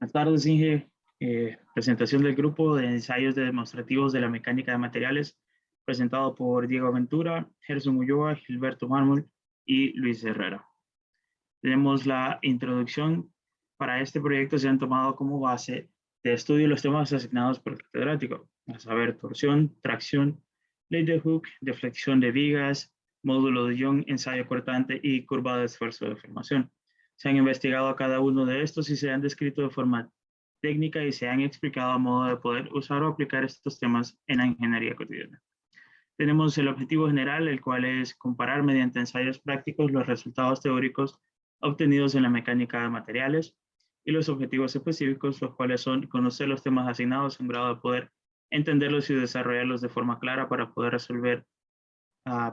Buenas tardes, Inge. Presentación del grupo de ensayos demostrativos de la mecánica de materiales, presentado por Diego Ventura, Gerson Ulloa, Gilberto Mármol y Luis Herrera. Tenemos la introducción. Para este proyecto se han tomado como base de estudio los temas asignados por el catedrático, a saber, torsión, tracción, ley de Hooke, deflexión de vigas, módulo de Young, ensayo cortante y curva de esfuerzo de formación. Se han investigado cada uno de estos y se han descrito de forma técnica y se han explicado a modo de poder usar o aplicar estos temas en la ingeniería cotidiana. Tenemos el objetivo general, el cual es comparar mediante ensayos prácticos los resultados teóricos obtenidos en la mecánica de materiales y los objetivos específicos, los cuales son conocer los temas asignados en grado de poder entenderlos y desarrollarlos de forma clara para poder resolver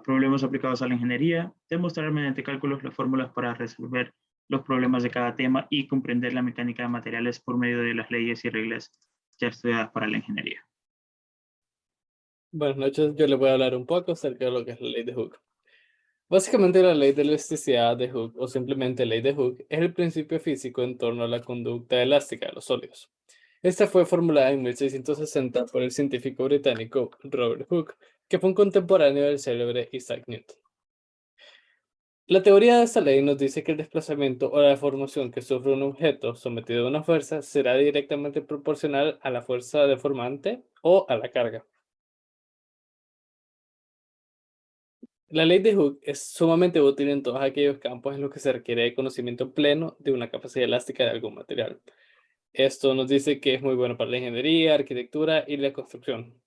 problemas aplicados a la ingeniería, demostrar mediante cálculos las fórmulas para resolver los problemas de cada tema y comprender la mecánica de materiales por medio de las leyes y reglas ya estudiadas para la ingeniería. Buenas noches, yo les voy a hablar un poco acerca de lo que es la ley de Hooke. Básicamente la ley de elasticidad de Hooke, o simplemente ley de Hooke, es el principio físico en torno a la conducta elástica de los sólidos. Esta fue formulada en 1660 por el científico británico Robert Hooke, que fue un contemporáneo del célebre Isaac Newton. La teoría de esta ley nos dice que el desplazamiento o la deformación que sufre un objeto sometido a una fuerza será directamente proporcional a la fuerza deformante o a la carga. La ley de Hooke es sumamente útil en todos aquellos campos en los que se requiere el conocimiento pleno de una capacidad elástica de algún material. Esto nos dice que es muy bueno para la ingeniería, arquitectura y la construcción.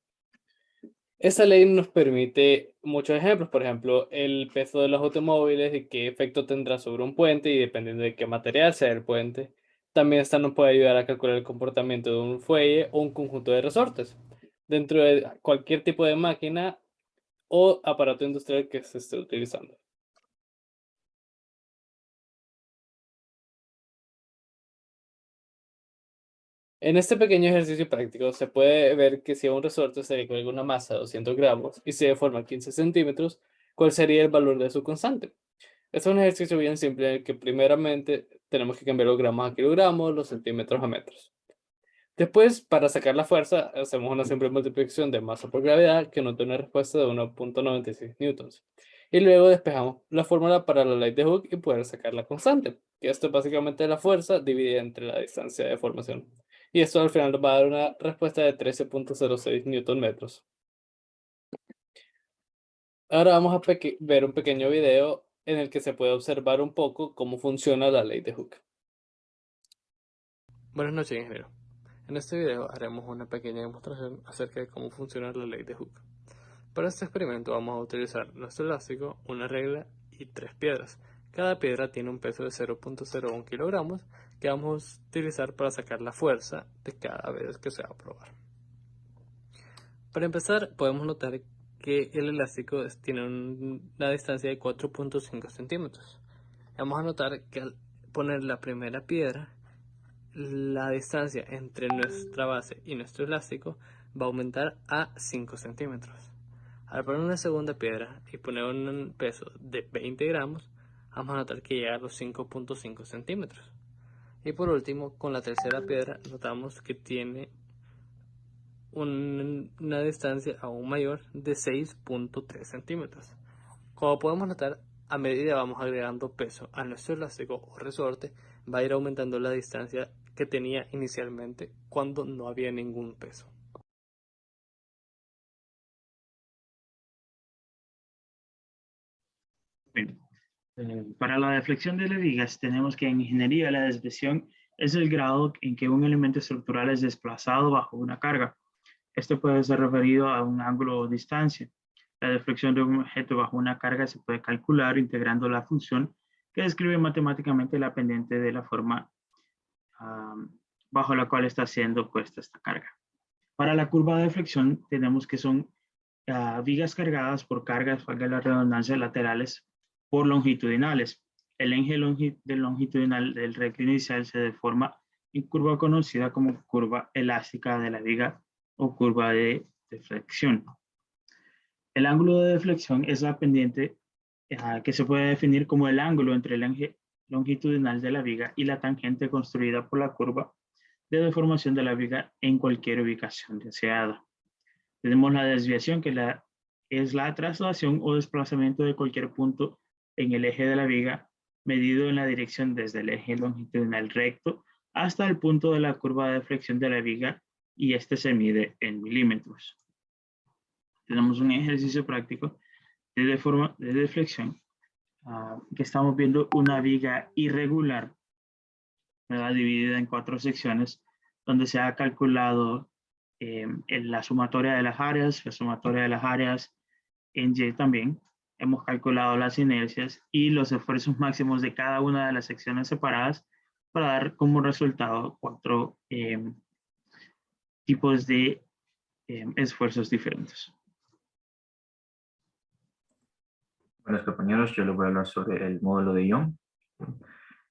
Esta ley nos permite muchos ejemplos, por ejemplo, el peso de los automóviles y qué efecto tendrá sobre un puente y dependiendo de qué material sea el puente. También esta nos puede ayudar a calcular el comportamiento de un fuelle o un conjunto de resortes dentro de cualquier tipo de máquina o aparato industrial que se esté utilizando. En este pequeño ejercicio práctico se puede ver que si a un resorte se le cuelga una masa de 200 gramos y se deforma 15 centímetros, ¿cuál sería el valor de su constante? Este es un ejercicio bien simple en el que primeramente tenemos que cambiar los gramos a kilogramos, los centímetros a metros. Después, para sacar la fuerza, hacemos una simple multiplicación de masa por gravedad que nos da una respuesta de 1.96 newtons. Y luego despejamos la fórmula para la ley de Hooke y poder sacar la constante, que esto es básicamente la fuerza dividida entre la distancia de deformación. Y esto al final nos va a dar una respuesta de 13.06 newton metros. Ahora vamos a ver un pequeño video en el que se puede observar un poco cómo funciona la ley de Hooke. Buenas noches, ingeniero. En este video haremos una pequeña demostración acerca de cómo funciona la ley de Hooke. Para este experimento vamos a utilizar nuestro elástico, una regla y 3 piedras. Cada piedra tiene un peso de 0.01 kilogramos que vamos a utilizar para sacar la fuerza de cada vez que se va a probar. Para empezar, podemos notar que el elástico tiene una distancia de 4.5 centímetros. Vamos a notar que al poner la primera piedra, la distancia entre nuestra base y nuestro elástico va a aumentar a 5 centímetros. Al poner una segunda piedra y poner un peso de 20 gramos, vamos a notar que llega a los 5.5 centímetros. Y por último, con la tercera piedra, notamos que tiene una distancia aún mayor de 6.3 centímetros. Como podemos notar, a medida vamos agregando peso a nuestro elástico o resorte, va a ir aumentando la distancia que tenía inicialmente cuando no había ningún peso. Bien. Para la deflexión de las vigas, tenemos que en ingeniería la desviación es el grado en que un elemento estructural es desplazado bajo una carga. Esto puede ser referido a un ángulo o distancia. La deflexión de un objeto bajo una carga se puede calcular integrando la función que describe matemáticamente la pendiente de la forma bajo la cual está siendo puesta esta carga. Para la curva de deflexión tenemos que son vigas cargadas por cargas, valga la redundancia, laterales por longitudinales. El eje longitudinal del recto inicial se deforma en curva conocida como curva elástica de la viga o curva de deflexión. El ángulo de deflexión es la pendiente que se puede definir como el ángulo entre el eje longitudinal de la viga y la tangente construida por la curva de deformación de la viga en cualquier ubicación deseada. Tenemos la desviación, que es la traslación o desplazamiento de cualquier punto en el eje de la viga, medido en la dirección desde el eje longitudinal recto hasta el punto de la curva de flexión de la viga, y este se mide en milímetros. Tenemos un ejercicio práctico de deflexión, que estamos viendo una viga irregular, ¿verdad? Dividida en 4 secciones, donde se ha calculado en la sumatoria de las áreas, en Y también. Hemos calculado las inercias y los esfuerzos máximos de cada una de las secciones separadas para dar como resultado 4 tipos de esfuerzos diferentes. Buenos compañeros, yo les voy a hablar sobre el módulo de Young.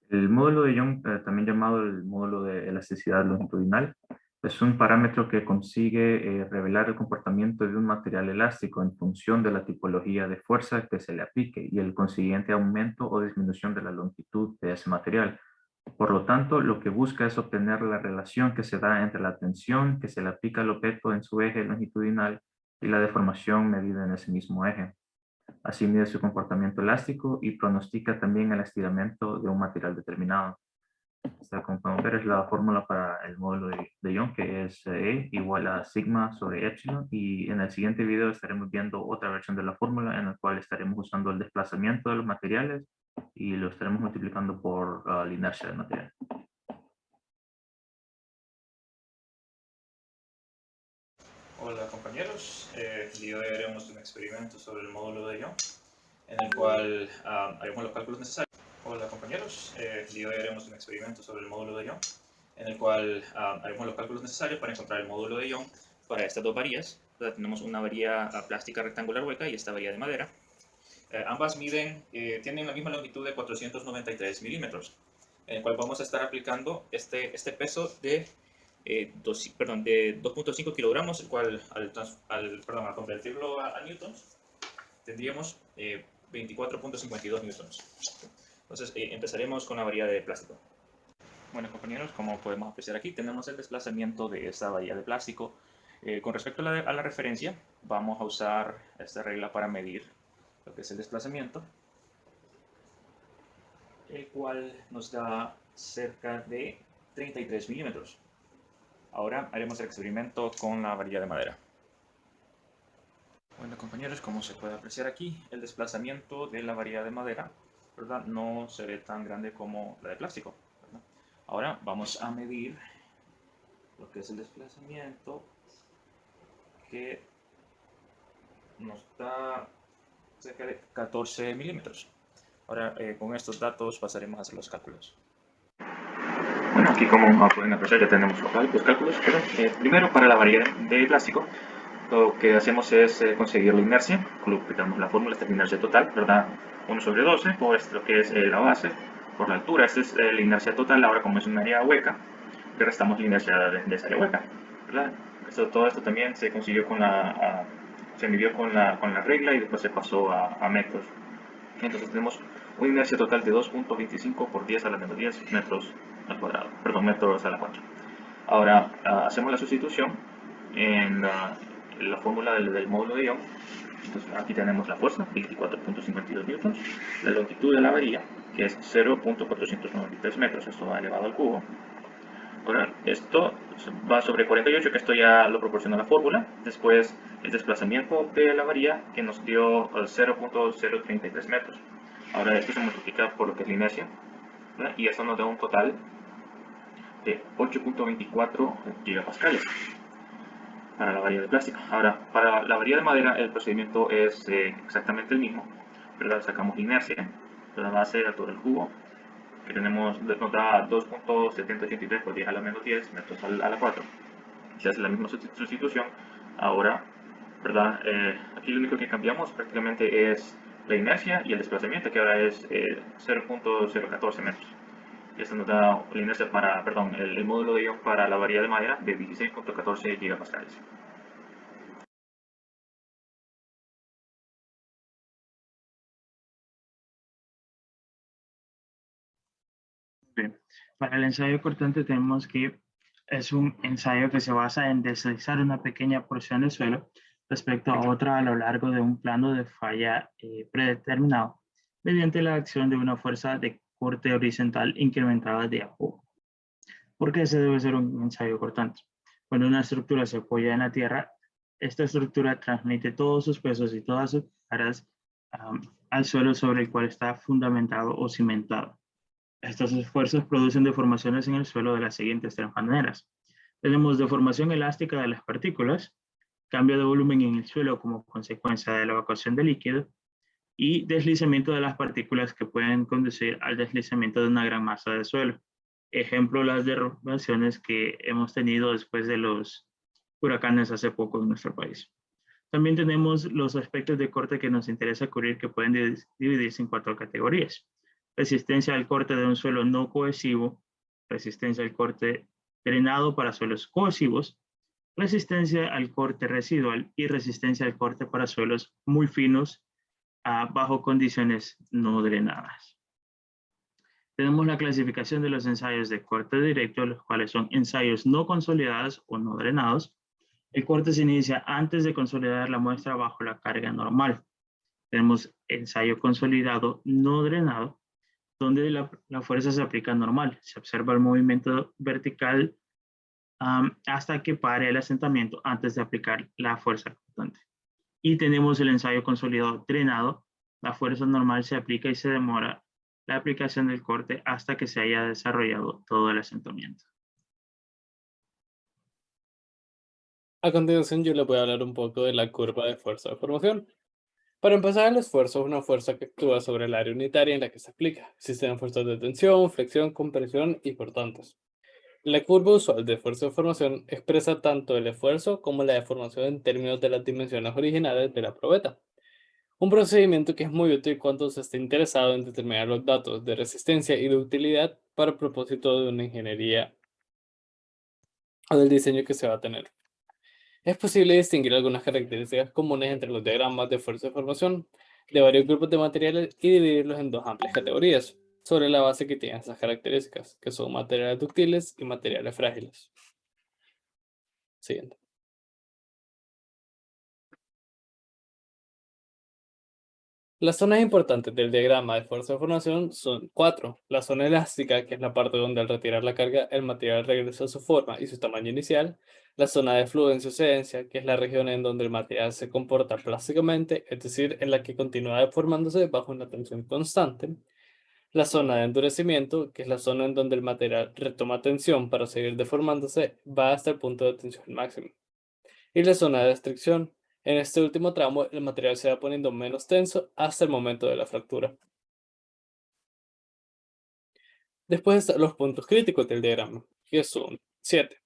El módulo de Young, también llamado el módulo de elasticidad longitudinal, es un parámetro que consigue revelar el comportamiento de un material elástico en función de la tipología de fuerza que se le aplique y el consiguiente aumento o disminución de la longitud de ese material. Por lo tanto, lo que busca es obtener la relación que se da entre la tensión que se le aplica al objeto en su eje longitudinal y la deformación medida en ese mismo eje. Así mide su comportamiento elástico y pronostica también el estiramiento de un material determinado. Esta, como podemos ver, es la fórmula para el módulo de Young, que es E igual a sigma sobre epsilon, y en el siguiente video estaremos viendo otra versión de la fórmula en la cual estaremos usando el desplazamiento de los materiales y lo estaremos multiplicando por la inercia del material. Hola compañeros, el día de hoy haremos un experimento sobre el módulo de Young, en el cual haremos los cálculos necesarios. Hola compañeros, el día de hoy haremos un experimento sobre el módulo de Young, en el cual haremos los cálculos necesarios para encontrar el módulo de Young para estas dos varillas. Tenemos una varilla plástica rectangular hueca y esta varilla de madera. Ambas tienen la misma longitud de 493 milímetros, en el cual vamos a estar aplicando este peso de 2.5 kilogramos, el cual al convertirlo a newtons tendríamos 24.52 newtons. Entonces empezaremos con la varilla de plástico. Bueno compañeros, como podemos apreciar aquí, tenemos el desplazamiento de esta varilla de plástico. Con respecto a la referencia, vamos a usar esta regla para medir lo que es el desplazamiento, el cual nos da cerca de 33 milímetros. Ahora haremos el experimento con la varilla de madera. Bueno compañeros, como se puede apreciar aquí, el desplazamiento de la varilla de madera, ¿verdad?, no se ve tan grande como la de plástico, ¿verdad? Ahora vamos a medir lo que es el desplazamiento, que nos da cerca de 14 milímetros. Ahora con estos datos pasaremos a hacer los cálculos. Bueno, aquí como pueden apreciar ya tenemos los cálculos. Primero, para la varilla de plástico, lo que hacemos es conseguir la inercia. Aplicamos la fórmula, esta es la inercia total, ¿verdad? 1 sobre 12 por lo que es la base, por la altura. Esta es la inercia total. Ahora, como es un área hueca, le restamos la inercia de esa área hueca, ¿verdad? Todo esto también se consiguió se midió con la regla y después se pasó a metros. Entonces tenemos una inercia total de 2.25 por 10 a la menos 10 metros al cuadrado, perdón, metros a la 4. Ahora hacemos la sustitución en la fórmula del módulo de Young. Entonces aquí tenemos la fuerza, 24.52 newtons, la longitud de la varilla, que es 0.493 metros, esto va elevado al cubo. Ahora, esto va sobre 48, que esto ya lo proporciona la fórmula. Después, el desplazamiento de la varilla, que nos dio 0.033 metros. Ahora, esto se multiplica por lo que es la inercia, ¿verdad? Y eso nos da un total de 8.24 gigapascales para la varilla de plástico. Ahora, para la varilla de madera, el procedimiento es exactamente el mismo, ¿verdad? Sacamos la inercia de la base de altura del cubo, que nos da 2.783 por 10 a la menos 10 metros a la 4. Se hace la misma sustitución. Ahora, ¿verdad? Aquí lo único que cambiamos prácticamente es la inercia y el desplazamiento, que ahora es 0.014 metros. Y esto nos da la inercia el módulo de Young para la varilla de madera de 16.14 gigapascales. Bien. Para el ensayo cortante tenemos que es un ensayo que se basa en deslizar una pequeña porción de suelo respecto a otra a lo largo de un plano de falla predeterminado, mediante la acción de una fuerza de corte horizontal incrementada de a poco. ¿Por qué se debe ser un ensayo cortante? Cuando una estructura se apoya en la tierra, esta estructura transmite todos sus pesos y todas sus cargas al suelo sobre el cual está fundamentado o cimentado. Estos esfuerzos producen deformaciones en el suelo de las siguientes tres maneras. Tenemos deformación elástica de las partículas, cambio de volumen en el suelo como consecuencia de la evacuación de líquido y deslizamiento de las partículas que pueden conducir al deslizamiento de una gran masa de suelo. Ejemplo, las derrumbaciones que hemos tenido después de los huracanes hace poco en nuestro país. También tenemos los aspectos de corte que nos interesa cubrir, que pueden dividirse en 4 categorías. Resistencia al corte de un suelo no cohesivo, resistencia al corte drenado para suelos cohesivos, resistencia al corte residual y resistencia al corte para suelos muy finos bajo condiciones no drenadas. Tenemos la clasificación de los ensayos de corte directo, los cuales son ensayos no consolidados o no drenados. El corte se inicia antes de consolidar la muestra bajo la carga normal. Tenemos ensayo consolidado no drenado, donde la fuerza se aplica normal. Se observa el movimiento vertical hasta que pare el asentamiento antes de aplicar la fuerza cortante. Y tenemos el ensayo consolidado drenado. La fuerza normal se aplica y se demora la aplicación del corte hasta que se haya desarrollado todo el asentamiento. A continuación yo les voy a hablar un poco de la curva de fuerza de formación. Para empezar, el esfuerzo es una fuerza que actúa sobre el área unitaria en la que se aplica. Existen fuerzas de tensión, flexión, compresión y portantes. La curva usual de fuerza de formación expresa tanto el esfuerzo como la deformación en términos de las dimensiones originales de la probeta. Un procedimiento que es muy útil cuando se está interesado en determinar los datos de resistencia y de utilidad para el propósito de una ingeniería o del diseño que se va a tener. Es posible distinguir algunas características comunes entre los diagramas de fuerza de formación de varios grupos de materiales y dividirlos en dos amplias categorías, sobre la base que tienen esas características, que son materiales ductiles y materiales frágiles. Siguiente. Las zonas importantes del diagrama de fuerza de formación son 4. La zona elástica, que es la parte donde al retirar la carga el material regresa a su forma y su tamaño inicial. La zona de fluencia o cedencia, que es la región en donde el material se comporta plásticamente, es decir, en la que continúa deformándose bajo una tensión constante. La zona de endurecimiento, que es la zona en donde el material retoma tensión para seguir deformándose, va hasta el punto de tensión máximo. Y la zona de restricción. En este último tramo, el material se va poniendo menos tenso hasta el momento de la fractura. Después están los puntos críticos del diagrama, que son 7.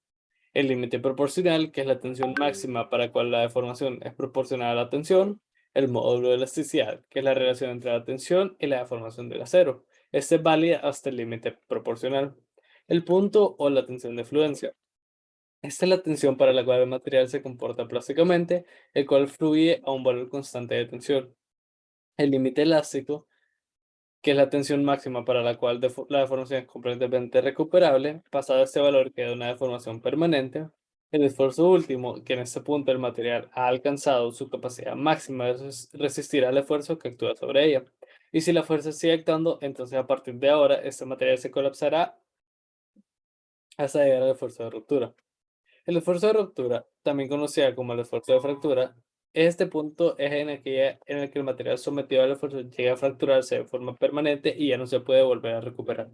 El límite proporcional, que es la tensión máxima para la cual la deformación es proporcional a la tensión. El módulo de elasticidad, que es la relación entre la tensión y la deformación del acero. Este es válida hasta el límite proporcional. El punto o la tensión de fluencia. Esta es la tensión para la cual el material se comporta plásticamente, el cual fluye a un valor constante de tensión. El límite elástico, que es la tensión máxima para la cual la deformación es completamente recuperable, pasado este valor queda una deformación permanente. El esfuerzo último, que en este punto el material ha alcanzado su capacidad máxima de resistir al esfuerzo que actúa sobre ella. Y si la fuerza sigue actuando, entonces a partir de ahora este material se colapsará hasta llegar al esfuerzo de ruptura. El esfuerzo de ruptura, también conocido como el esfuerzo de fractura, es este punto en el que el material sometido al esfuerzo llega a fracturarse de forma permanente y ya no se puede volver a recuperar.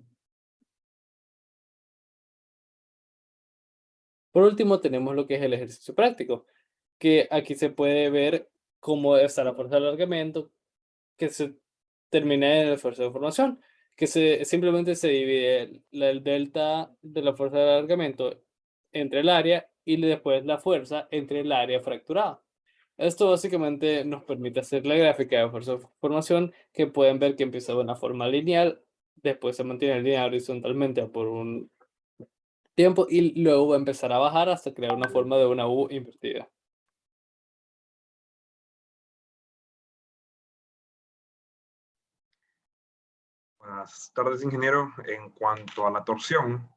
Por último, tenemos lo que es el ejercicio práctico, que aquí se puede ver cómo está la fuerza de alargamiento, que se termina en el esfuerzo de formación, que simplemente se divide el delta de la fuerza de alargamiento entre el área y después la fuerza entre el área fracturada. Esto básicamente nos permite hacer la gráfica de fuerza de formación, que pueden ver que empieza de una forma lineal, después se mantiene lineal horizontalmente por un tiempo y luego va a empezar a bajar hasta crear una forma de una U invertida. Buenas tardes, ingeniero. En cuanto a la torsión,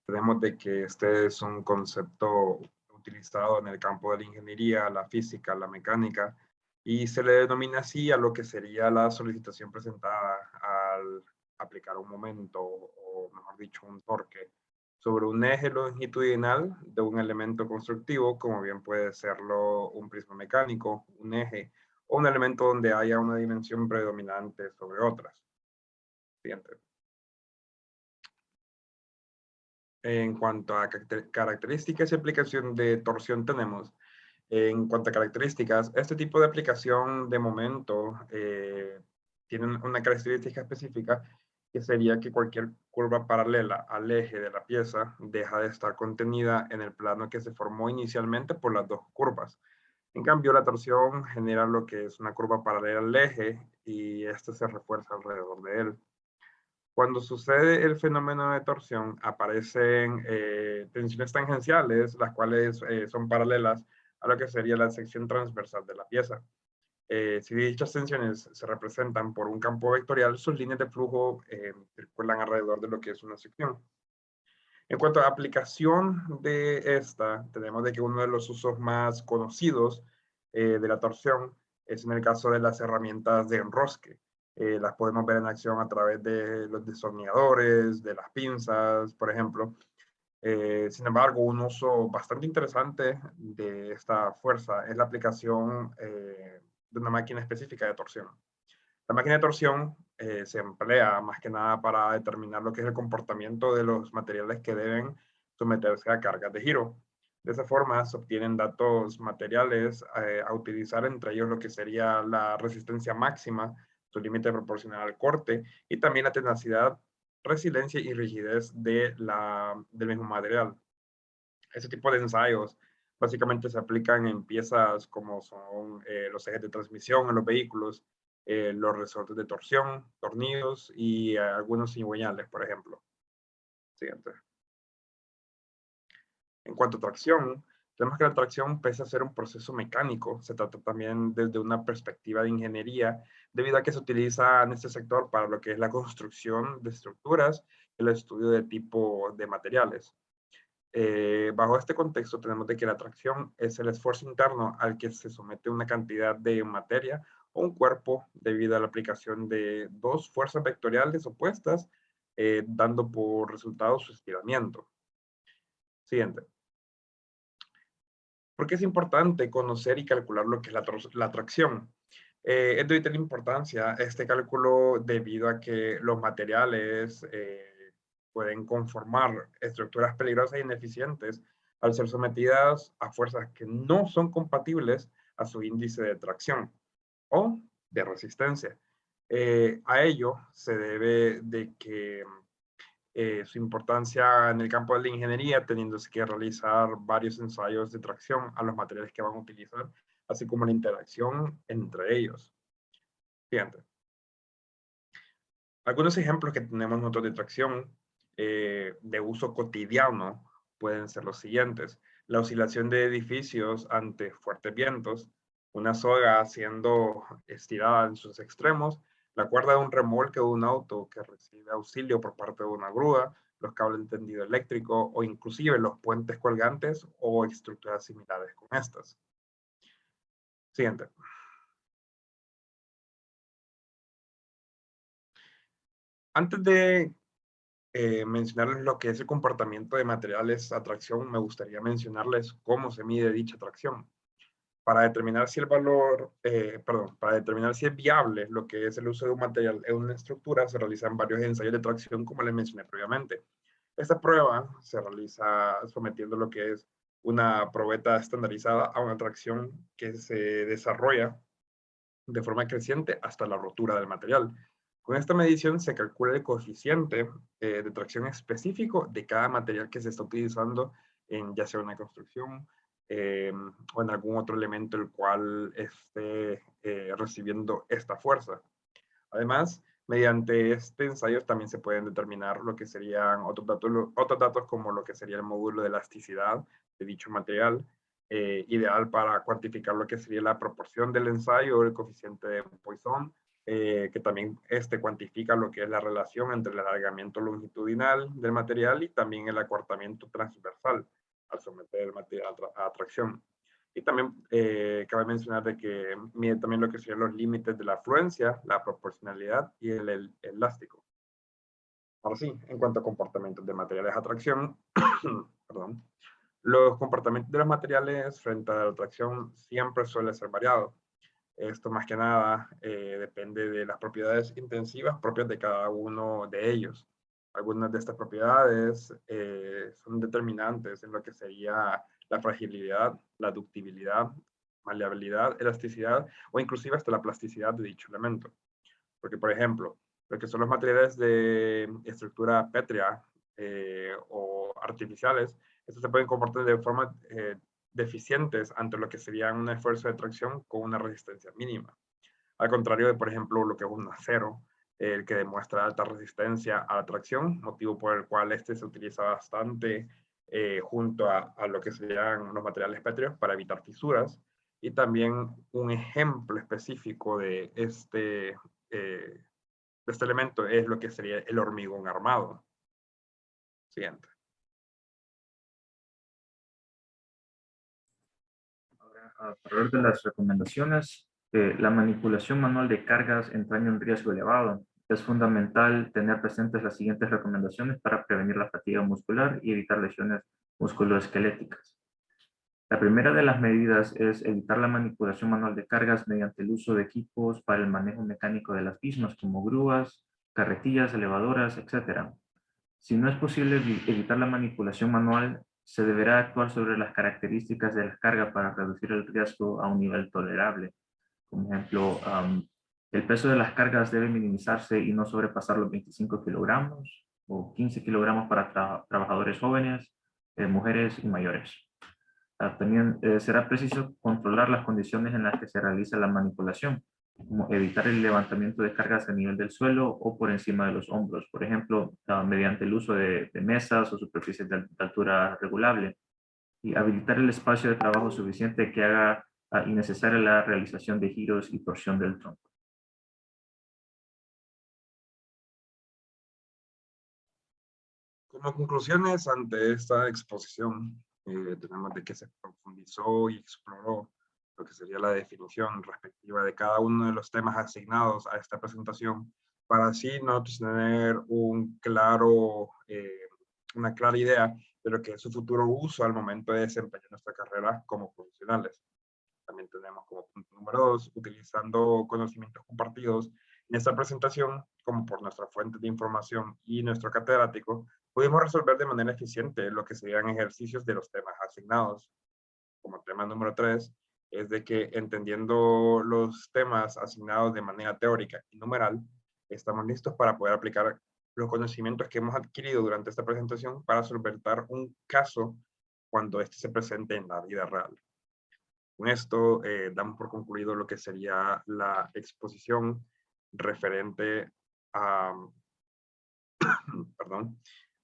Tenemos de que este es un concepto utilizado en el campo de la ingeniería, la física, la mecánica, y se le denomina así a lo que sería la solicitación presentada al aplicar un momento, o mejor dicho, un torque, sobre un eje longitudinal de un elemento constructivo, como bien puede serlo un prisma mecánico, un eje, o un elemento donde haya una dimensión predominante sobre otras. Siguiente. En cuanto a características y aplicación de torsión tenemos, en cuanto a características, este tipo de aplicación de momento tiene una característica específica que sería que cualquier curva paralela al eje de la pieza deja de estar contenida en el plano que se formó inicialmente por las dos curvas. En cambio, la torsión genera lo que es una curva paralela al eje y este se refuerza alrededor de él. Cuando sucede el fenómeno de torsión, aparecen tensiones tangenciales, las cuales son paralelas a lo que sería la sección transversal de la pieza. Si dichas tensiones se representan por un campo vectorial, sus líneas de flujo circulan alrededor de lo que es una sección. En cuanto a aplicación de esta, tenemos de que uno de los usos más conocidos de la torsión es en el caso de las herramientas de enrosque. Las podemos ver en acción a través de los destornilladores, de las pinzas, por ejemplo. Sin embargo, un uso bastante interesante de esta fuerza es la aplicación de una máquina específica de torsión. La máquina de torsión se emplea más que nada para determinar lo que es el comportamiento de los materiales que deben someterse a cargas de giro. De esa forma se obtienen datos materiales a utilizar, entre ellos lo que sería la resistencia máxima, su límite proporcional al corte, y también la tenacidad, resiliencia y rigidez del mismo material. Ese tipo de ensayos básicamente se aplican en piezas como son los ejes de transmisión en los vehículos, los resortes de torsión, tornillos y algunos cigüeñales, por ejemplo. Siguiente. En cuanto a tracción, tenemos que la tracción, pese a ser un proceso mecánico, se trata también desde una perspectiva de ingeniería, debido a que se utiliza en este sector para lo que es la construcción de estructuras y el estudio de tipo de materiales. Bajo este contexto tenemos de que la tracción es el esfuerzo interno al que se somete una cantidad de materia o un cuerpo debido a la aplicación de dos fuerzas vectoriales opuestas, dando por resultado su estiramiento. Siguiente. ¿Por qué es importante conocer y calcular lo que es la tracción? Es de vital importancia este cálculo debido a que los materiales pueden conformar estructuras peligrosas e ineficientes al ser sometidas a fuerzas que no son compatibles a su índice de tracción o de resistencia. A ello se debe de que su importancia en el campo de la ingeniería, teniéndose que realizar varios ensayos de tracción a los materiales que van a utilizar, así como la interacción entre ellos. Fíjate. Algunos ejemplos que tenemos nosotros de tracción de uso cotidiano pueden ser los siguientes. La oscilación de edificios ante fuertes vientos, una soga siendo estirada en sus extremos, la cuerda de un remolque de un auto que recibe auxilio por parte de una grúa, los cables de tendido eléctrico o inclusive los puentes colgantes o estructuras similares con estas. Siguiente. Antes de mencionarles lo que es el comportamiento de materiales a tracción, me gustaría mencionarles cómo se mide dicha tracción. Para determinar si el valor, para determinar si es viable lo que es el uso de un material en una estructura, se realizan varios ensayos de tracción, como les mencioné previamente. Esta prueba se realiza sometiendo lo que es una probeta estandarizada a una tracción que se desarrolla de forma creciente hasta la rotura del material. Con esta medición se calcula el coeficiente de tracción específico de cada material que se está utilizando en ya sea una construcción o en algún otro elemento el cual esté recibiendo esta fuerza. Además, mediante este ensayo también se pueden determinar lo que serían otros datos como lo que sería el módulo de elasticidad de dicho material, ideal para cuantificar lo que sería la proporción del ensayo, el coeficiente de Poisson que también cuantifica lo que es la relación entre el alargamiento longitudinal del material y también el acortamiento transversal al someter el material a tracción. Y también cabe mencionar de que mide también lo que serían los límites de la afluencia, la proporcionalidad y el elástico. Ahora sí, en cuanto a comportamientos de materiales a tracción, perdón, los comportamientos de los materiales frente a la tracción siempre suele ser variado. Esto más que nada depende de las propiedades intensivas propias de cada uno de ellos. Algunas de estas propiedades son determinantes en lo que sería la fragilidad, la ductibilidad, maleabilidad, elasticidad o inclusive hasta la plasticidad de dicho elemento. Porque, por ejemplo, lo que son los materiales de estructura pétrea o artificiales, estos se pueden comportar de forma deficientes ante lo que sería un esfuerzo de tracción con una resistencia mínima. Al contrario de, por ejemplo, lo que es un acero, el que demuestra alta resistencia a la tracción, motivo por el cual se utiliza bastante junto a lo que serían los materiales pétreos para evitar fisuras. Y también un ejemplo específico de este elemento es lo que sería el hormigón armado. Siguiente. A favor de las recomendaciones, la manipulación manual de cargas entraña un riesgo elevado. Es fundamental tener presentes las siguientes recomendaciones para prevenir la fatiga muscular y evitar lesiones musculoesqueléticas. La primera de las medidas es evitar la manipulación manual de cargas mediante el uso de equipos para el manejo mecánico de las mismas, como grúas, carretillas, elevadoras, etc. Si no es posible evitar la manipulación manual, se deberá actuar sobre las características de la carga para reducir el riesgo a un nivel tolerable. Por ejemplo, el peso de las cargas debe minimizarse y no sobrepasar los 25 kilogramos o 15 kilogramos para trabajadores jóvenes, mujeres y mayores. También será preciso controlar las condiciones en las que se realiza la manipulación, como evitar el levantamiento de cargas a nivel del suelo o por encima de los hombros, por ejemplo, mediante el uso de mesas o superficies de altura regulable, y habilitar el espacio de trabajo suficiente que haga innecesaria la realización de giros y torsión del tronco. Como conclusiones ante esta exposición, tenemos de que se profundizó y exploró lo que sería la definición respectiva de cada uno de los temas asignados a esta presentación, para así nosotros tener una clara idea de lo que es su futuro uso al momento de desempeñar nuestra carrera como profesionales. También tenemos como punto número 2, utilizando conocimientos compartidos en esta presentación, como por nuestra fuente de información y nuestro catedrático, pudimos resolver de manera eficiente lo que serían ejercicios de los temas asignados. Como tema número 3, es de que entendiendo los temas asignados de manera teórica y numeral, estamos listos para poder aplicar los conocimientos que hemos adquirido durante esta presentación para solventar un caso cuando este se presente en la vida real. Con esto damos por concluido lo que sería la exposición referente a,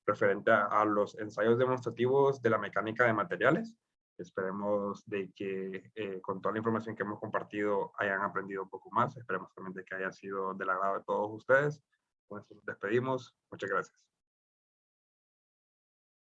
referente a los ensayos demostrativos de la mecánica de materiales. Esperemos de que con toda la información que hemos compartido hayan aprendido un poco más. Esperemos también de que haya sido del agrado de todos ustedes. Con esto nos despedimos. Muchas gracias.